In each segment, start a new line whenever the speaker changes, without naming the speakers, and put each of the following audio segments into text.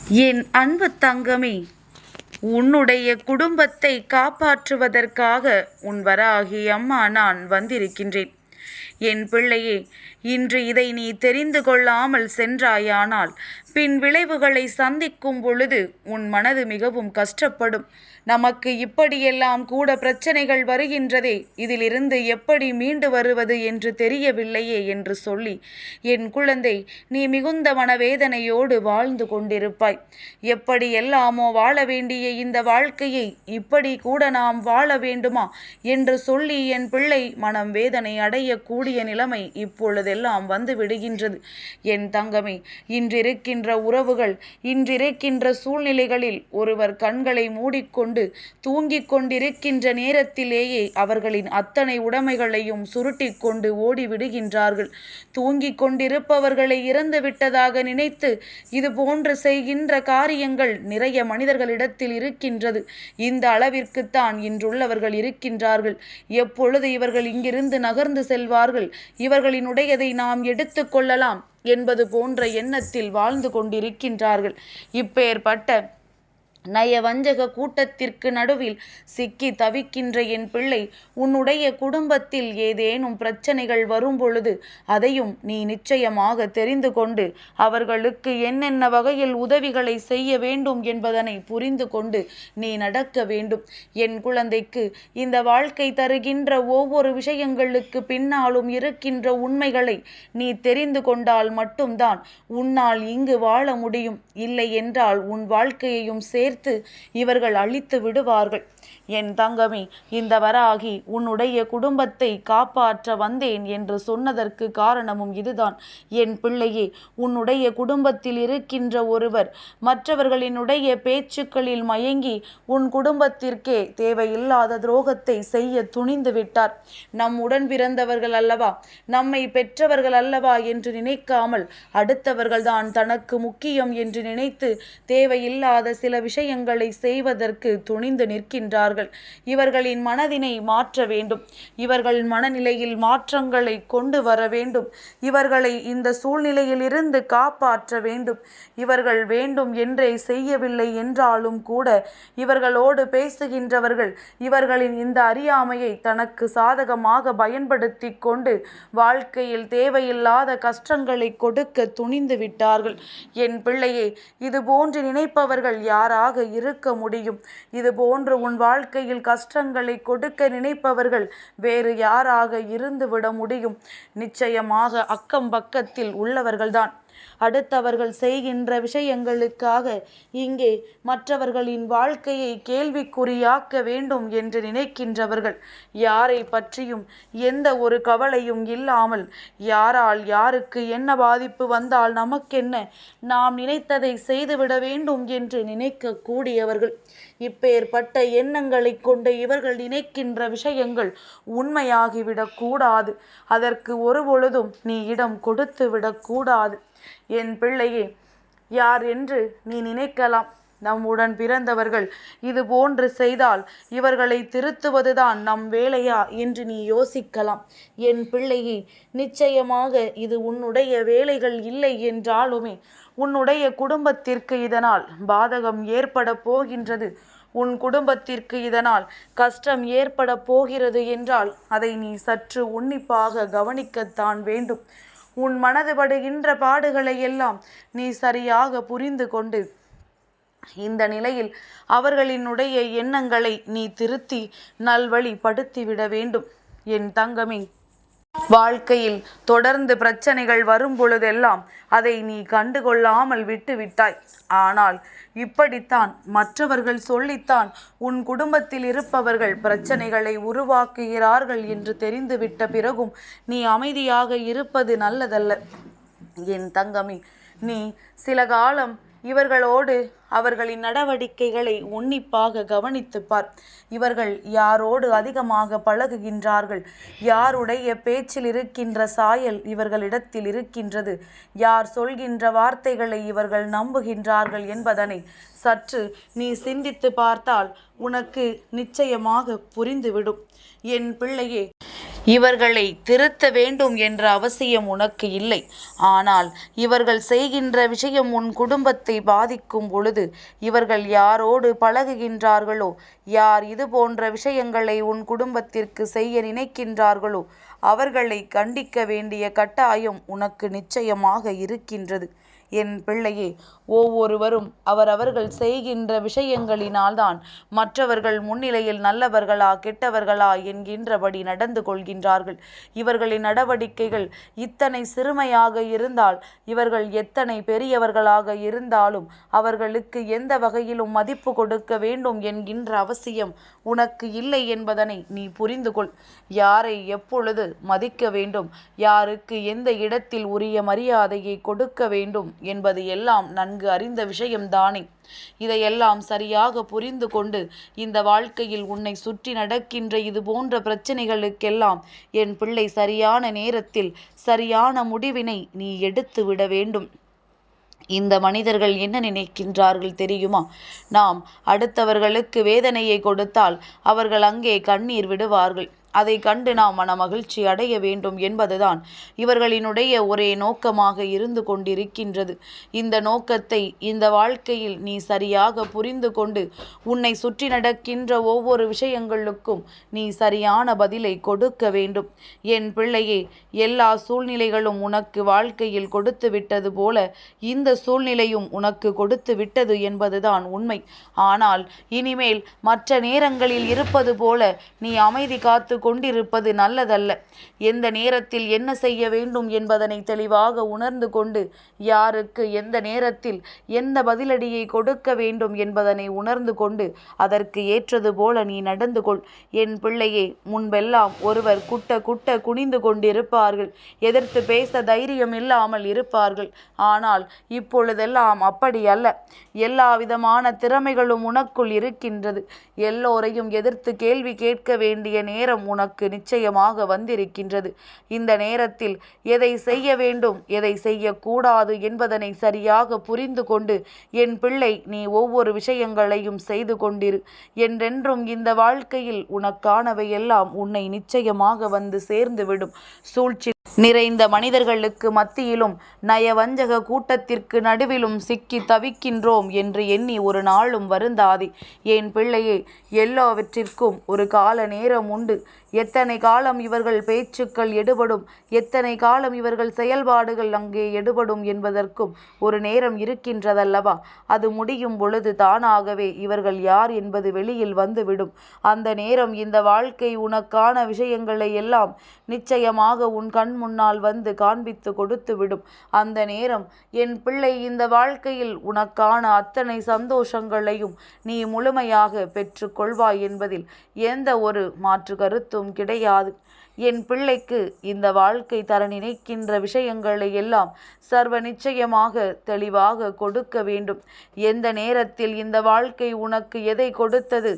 என் அன்பு தங்கமே, உன்னுடைய குடும்பத்தை காப்பாற்றுவதற்காக உன் வராகி அம்மா நான் வந்திருக்கின்றேன். என் பிள்ளையே, இன்று இதை நீ தெரிந்து கொள்ளாமல் சென்றாயானால் பின் விளைவுகளை சந்திக்கும் பொழுது உன் மனது மிகவும் கஷ்டப்படும். நமக்கு இப்படியெல்லாம் கூட பிரச்சனைகள் வருகின்றதே, இதிலிருந்து எப்படி மீண்டு வருவது என்று தெரியவில்லையே என்று சொல்லி என் குழந்தை, நீ மிகுந்த மனவேதனையோடு வாழ்ந்து கொண்டிருப்பாய். எப்படி எல்லாமோ வாழ வேண்டிய இந்த வாழ்க்கையை இப்படி கூட நாம் வாழ வேண்டுமா என்று சொல்லி என் பிள்ளை மனம் வேதனை அடையக்கூடிய நிலைமை இப்பொழுதெல்லாம் வந்து விடுகின்றது. என் தங்கமே, இன்றிருக்கின்ற உறவுகள், இன்றிருக்கின்ற சூழ்நிலைகளில் ஒருவர் கண்களை மூடிக்கொண்டு தூங்கிக் கொண்டிருக்கின்ற நேரத்திலேயே அவர்களின் அத்தனை உடைமைகளையும் சுருட்டி கொண்டு ஓடிவிடுகின்றார்கள். தூங்கிக் கொண்டிருப்பவர்களை இறந்து விட்டதாக நினைத்து இது போன்று செய்கின்ற காரியங்கள் நிறைய மனிதர்களிடத்தில் இருக்கின்றது. இந்த அளவிற்குத்தான் இன்றுள்ளவர்கள் இருக்கின்றார்கள். எப்பொழுது இவர்கள் இங்கிருந்து நகர்ந்து செல்வார்கள், இவர்களினுடையதை நாம் எடுத்து கொள்ளலாம் என்பது போன்ற எண்ணத்தில் வாழ்ந்து கொண்டிருக்கின்றார்கள். இப்பேற்பட்ட நயவஞ்சக கூட்டத்திற்கு நடுவில் சிக்கி தவிக்கின்ற என் பிள்ளை, உன்னுடைய குடும்பத்தில் ஏதேனும் பிரச்சனைகள் வரும்பொழுது அதையும் நீ நிச்சயமாக தெரிந்து கொண்டு அவர்களுக்கு என்னென்ன வகையில் உதவிகளை செய்ய வேண்டும் என்பதனை புரிந்து கொண்டு நீ நடக்க வேண்டும். என் குழந்தைக்கு இந்த வாழ்க்கை தருகின்ற ஒவ்வொரு விஷயங்களுக்கு பின்னாலும் இருக்கின்ற உண்மைகளை நீ தெரிந்து கொண்டால் மட்டும்தான் உன்னால் இங்கு வாழ முடியும். இல்லை என்றால் உன் வாழ்க்கையையும் சேர்த்து இவர்கள் அழித்து விடுவார்கள். என் தங்கமே, இந்த வராகி உன்னுடைய குடும்பத்தை காப்பாற்ற வந்தேன் என்று சொன்னதற்கு காரணமும் இதுதான். என் பிள்ளையே, உன்னுடைய குடும்பத்தில் இருக்கின்ற ஒருவர் மற்றவர்களினுடைய பேச்சுக்களில் மயங்கி உன் குடும்பத்திற்கே தேவையில்லாத துரோகத்தை செய்ய துணிந்து விட்டார். நம் உடன் பிறந்தவர்கள் அல்லவா, நம்மை பெற்றவர்கள் அல்லவா என்று நினைக்காமல் அடுத்தவர்கள்தான் தனக்கு முக்கியம் என்று நினைத்து தேவையில்லாத சில விஷயங்களை செய்வதற்கு துணிந்து நிற்கின்றார்கள். இவர்களின் மனதினை மாற்ற வேண்டும். இவர்கள் மனநிலையில் மாற்றங்களை கொண்டு வர வேண்டும். இவர்களை இந்த சூழ்நிலையில் இருந்து காப்பாற்ற வேண்டும். இவர்கள் வேண்டும் என்றே செய்யவில்லை என்றாலும் கூட இவர்களோடு பேசுகின்றவர்கள் இவர்களின் இந்த அறியாமையை தனக்கு சாதகமாக பயன்படுத்தி கொண்டு வாழ்க்கையில் தேவையில்லாத கஷ்டங்களை கொடுக்க துணிந்து விட்டார்கள். என் பிள்ளையே, இது போன்று நினைப்பவர்கள் யாராக இருக்க முடியும்? இது போன்று உன் வாழ்க்கையில் கஷ்டங்களை கொடுக்க நினைப்பவர்கள் வேறு யாராக இருந்துவிட முடியும்? நிச்சயமாக அக்கம் பக்கத்தில் உள்ளவர்கள்தான். அடுத்தவர்கள் செய்கின்ற விஷயங்களுக்காக இங்கே மற்றவர்களின் வாழ்க்கையை கேள்விக்குறியாக்க வேண்டும் என்று நினைக்கின்றவர்கள், யாரை பற்றியும் எந்த ஒரு கவலையும் இல்லாமல் யாரால் யாருக்கு என்ன பாதிப்பு வந்தால் நமக்கென்ன, நாம் நினைத்ததை செய்துவிட வேண்டும் என்று நினைக்கக்கூடியவர்கள். இப்பேற்பட்ட எண்ணங்களை கொண்ட இவர்கள் நினைக்கின்ற விஷயங்கள் உண்மையாகிவிடக்கூடாது. அதற்கு ஒருபொழுதும் நீ இடம் கொடுத்து விடக்கூடாது. என் பிள்ளையே, யார் என்று நீ நினைக்கலாம். நம்முடன் பிறந்தவர்கள் இது போன்று செய்தால் இவர்களை திருத்துவதுதான் நம் வேலையா என்று நீ யோசிக்கலாம். என் பிள்ளையே, நிச்சயமாக இது உன்னுடைய வேலைகள் இல்லை என்றாலுமே உன்னுடைய குடும்பத்திற்கு இதனால் பாதகம் ஏற்பட போகின்றது, உன் குடும்பத்திற்கு இதனால் கஷ்டம் ஏற்பட போகிறது என்றால் அதை நீ சற்று உன்னிப்பாக கவனிக்கத்தான் வேண்டும். உன் மனது படுகின்ற பாடுகளை எல்லாம் நீ சரியாக புரிந்து கொண்டு இந்த நிலையில் அவர்களினுடைய எண்ணங்களை நீ திருத்தி நல்வழிப்படுத்திவிட வேண்டும். என் தங்கமே, வாழ்க்கையில் தொடர்ந்து பிரச்சனைகள் வரும் பொழுதெல்லாம் அதை நீ கண்டுகொள்ளாமல் விட்டுவிட்டாய். ஆனால் இப்படித்தான் மற்றவர்கள் சொல்லித்தான் உன் குடும்பத்தில் இருப்பவர்கள் பிரச்சனைகளை உருவாக்குகிறார்கள் என்று தெரிந்துவிட்ட பிறகும் நீ அமைதியாக இருப்பது நல்லதல்ல. என் தங்கமே, நீ சில காலம் இவர்களோடு அவர்களின் நடவடிக்கைகளை உன்னிப்பாக கவனித்துப்பார். இவர்கள் யாரோடு அதிகமாக பழகுகின்றார்கள், யாருடைய பேச்சில் இருக்கின்ற சாயல் இவர்களிடத்தில் இருக்கின்றது, யார் சொல்கின்ற வார்த்தைகளை இவர்கள் நம்புகின்றார்கள் என்பதனை சற்று நீ சிந்தித்து பார்த்தால் உனக்கு நிச்சயமாக புரிந்துவிடும். என் பிள்ளையே, இவர்களை திருத்த வேண்டும் என்ற அவசியம் உனக்கு இல்லை. ஆனால் இவர்கள் செய்கின்ற விஷயம் உன் குடும்பத்தை பாதிக்கும் பொழுது, இவர்கள் யாரோடு பழகுகின்றார்களோ, யார் இது போன்ற விஷயங்களை உன் குடும்பத்திற்கு செய்ய நினைக்கின்றார்களோ, அவர்களை கண்டிக்க வேண்டிய கட்டாயம் உனக்கு நிச்சயமாக இருக்கின்றது. என் பிள்ளையே, ஒவ்வொருவரும் அவரவர்கள் செய்கின்ற விஷயங்களினால்தான் மற்றவர்கள் முன்னிலையில் நல்லவர்களா கெட்டவர்களா என்கின்றபடி நடந்து கொள்கின்றார்கள். இவர்களின் நடவடிக்கைகள் இத்தனை சிறுமையாக இருந்தால், இவர்கள் எத்தனை பெரியவர்களாக இருந்தாலும் அவர்களுக்கு எந்த வகையிலும் மதிப்பு கொடுக்க வேண்டும் என்கின்ற அவசியம் உனக்கு இல்லை என்பதனை நீ புரிந்து கொள். யாரை எப்பொழுது மதிக்க வேண்டும், யாருக்கு எந்த இடத்தில் உரிய மரியாதையை கொடுக்க வேண்டும் என்பது எல்லாம் நன்கு அறிந்த விஷயம்தானே. இதையெல்லாம் சரியாக புரிந்து கொண்டு இந்த வாழ்க்கையில் உன்னை சுற்றி நடக்கின்ற இது போன்ற பிரச்சனைகளுக்கெல்லாம் என் பிள்ளை சரியான நேரத்தில் சரியான முடிவினை நீ எடுத்து விட வேண்டும். இந்த மனிதர்கள் என்ன நினைக்கின்றார்கள் தெரியுமா? நாம் அடுத்தவர்களுக்கு வேதனையை கொடுத்தால் அவர்கள் அங்கே கண்ணீர் விடுவார்கள். அதை கண்டு நாம் மனமகிழ்ச்சி அடைய வேண்டும் என்பதுதான் இவர்களினுடைய ஒரே நோக்கமாக இருந்து கொண்டிருக்கின்றது. இந்த நோக்கத்தை இந்த வாழ்க்கையில் நீ சரியாக புரிந்து கொண்டு உன்னை சுற்றி நடக்கின்ற ஒவ்வொரு விஷயங்களுக்கும் நீ சரியான பதிலை கொடுக்க வேண்டும். என் பிள்ளையே, எல்லா சூழ்நிலைகளும் உனக்கு வாழ்க்கையில் கொடுத்து விட்டது போல இந்த சூழ்நிலையும் உனக்கு கொடுத்து விட்டது என்பதுதான் உண்மை. ஆனால் இனிமேல் மற்ற நேரங்களில் இருப்பது போல நீ அமைதி காத்து கொண்டிருப்பது நல்லதல்ல. எந்த நேரத்தில் என்ன செய்ய வேண்டும் என்பதனை தெளிவாக உணர்ந்து கொண்டு, யாருக்கு எந்த நேரத்தில் எந்த பதிலடியை கொடுக்க வேண்டும் என்பதனை உணர்ந்து கொண்டு அதற்கு ஏற்றது போல நீ நடந்து கொள். என் பிள்ளையே, முன்பெல்லாம் ஒருவர் குட்ட குட்ட குனிந்து கொண்டிருப்பார்கள், எதிர்த்து பேச தைரியம் இல்லாமல் இருப்பார்கள். ஆனால் இப்பொழுதெல்லாம் அப்படி அல்ல. எல்லா விதமான திறமைகளும் உனக்குள் இருக்கின்றது. எல்லோரையும் எதிர்த்து கேள்வி கேட்க வேண்டிய நேரம் உனக்கு நிச்சயமாக வந்திருக்கின்றது. இந்த நேரத்தில் எதை செய்ய வேண்டும், எதை செய்யக்கூடாது என்பதனை சரியாக புரிந்து கொண்டு என் பிள்ளை நீ ஒவ்வொரு விஷயங்களையும் செய்து கொண்டிரு. என்றென்றும் இந்த வாழ்க்கையில் உனக்கானவை எல்லாம் உன்னை நிச்சயமாக வந்து சேர்ந்துவிடும். சூழ்ச்சி நிறைந்த மனிதர்களுக்கு மத்தியிலும் நயவஞ்சக கூட்டத்திற்கு நடுவிலும் சிக்கி தவிக்கின்றோம் என்று எண்ணி ஒரு நாளும் வருந்தாதே. என் பிள்ளையே, எல்லாவற்றிற்கும் ஒரு கால நேரம் உண்டு. எத்தனை காலம் இவர்கள் பேச்சுக்கள் எடுபடும், எத்தனை காலம் இவர்கள் செயல்பாடுகள் அங்கே எடுபடும் என்பதற்கும் ஒரு நேரம் இருக்கின்றதல்லவா? அது முடியும் பொழுது தானாகவே இவர்கள் யார் என்பது வெளியில் வந்துவிடும். அந்த நேரம் இந்த வாழ்க்கை உனக்கான விஷயங்களை எல்லாம் நிச்சயமாக உன் கண் முன்னால் வந்து காண்பித்து கொடுத்து விடும். அந்த நேரம் என் பிள்ளை இந்த வாழ்க்கையில் உனக்கான அத்தனை சந்தோஷங்களையும் நீ முழுமையாக பெற்று கொள்வாய் என்பதில் எந்த ஒரு மாற்று கருத்தும் கிடையாது. என் பிள்ளைக்கு இந்த வாழ்க்கை தர நினைக்கின்ற விஷயங்களை எல்லாம் சர்வ நிச்சயமாக தெளிவாக கொடுக்க வேண்டும். எந்த நேரத்தில் இந்த வாழ்க்கை உனக்கு எதை கொடுத்தது,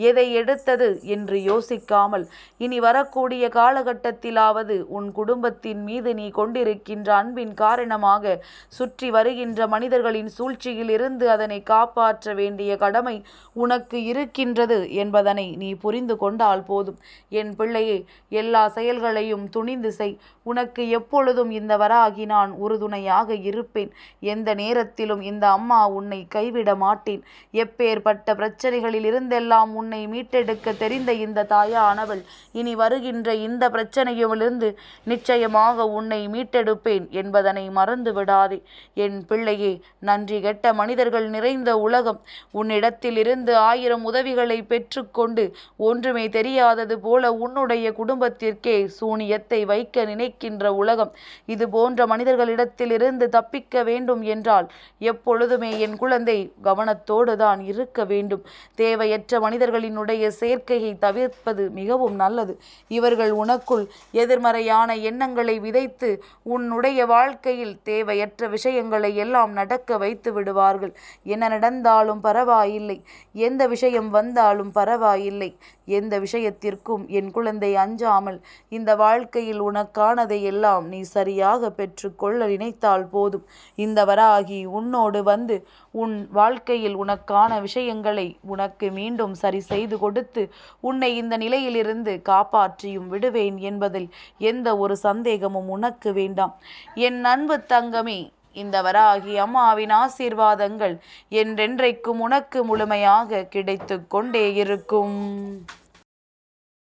எதை எடுத்தது என்று யோசிக்காமல் இனி வரக்கூடிய காலகட்டத்திலாவது உன் குடும்பத்தின் மீது நீ கொண்டிருக்கின்ற அன்பின் காரணமாக சுற்றி வருகின்ற மனிதர்களின் சூழ்ச்சியில் இருந்து அதனை காப்பாற்ற வேண்டிய கடமை உனக்கு இருக்கின்றது என்பதனை நீ புரிந்து கொண்டால் போதும். என் பிள்ளையே, எல்லா செயல்களையும் துணிந்து செய். உனக்கு எப்பொழுதும் இந்த வராகி நான் உறுதுணையாக இருப்பேன். எந்த நேரத்திலும் இந்த அம்மா உன்னை கைவிட மாட்டேன். எப்பேற்பட்ட பிரச்சனைகளில் இருந்தெல்லாம் உன்னை மீட்டெடுக்க தெரிந்த இந்த தாயானவள் இனி வருகின்ற இந்த பிரச்சனையிலிருந்து நிச்சயமாக உன்னை மீட்டெடுப்பேன் என்பதனை மறந்து விடாதே. என் பிள்ளையே, நன்றி கெட்ட மனிதர்கள் நிறைந்த உலகம். உன்னிடத்தில் இருந்து 1000 உதவிகளை பெற்றுக்கொண்டு ஒன்றுமே தெரியாதது போல உன்னுடைய குடும்பத்திற்கே சூனியத்தை வைக்க நினைக்கின்ற உலகம். இது போன்ற மனிதர்களிடத்தில் இருந்து தப்பிக்க வேண்டும் என்றால் எப்பொழுதுமே என் குழந்தை கவனத்தோடு தான் இருக்க வேண்டும். தேவையற்ற மனிதர்களினுடைய சேர்க்கையை தவிர்ப்பது மிகவும் நல்லது. இவர்கள் உனக்குள் எதிர்மறையான எண்ணங்களை விதைத்து உன்னுடைய வாழ்க்கையில் தேவையற்ற விஷயங்களை எல்லாம் நடக்க வைத்து விடுவார்கள். என்ன நடந்தாலும் பரவாயில்லை, எந்த விஷயம் வந்தாலும் பரவாயில்லை, எந்த விஷயத்திற்கும் என் குழந்தை அஞ்சாமல் இந்த வாழ்க்கையில் உனக்கானதை எல்லாம் நீ சரியாக பெற்றுக்கொள்ள நினைத்தால் போதும். இந்த வராகி உன்னோடு வந்து உன் வாழ்க்கையில் உனக்கான விஷயங்களை உனக்கு மீண்டும் சரி செய்து கொடுத்து உன்னை இந்த நிலையிலிருந்து காப்பாற்றியும் விடுவேன் என்பதில் எந்த ஒரு சந்தேகமும் உனக்கு வேண்டாம். என் அன்பு தங்கமே, இந்த வராகி அம்மாவின் ஆசீர்வாதங்கள் என்றென்றைக்கும் உனக்கு முழுமையாக கிடைத்து கொண்டே இருக்கும்.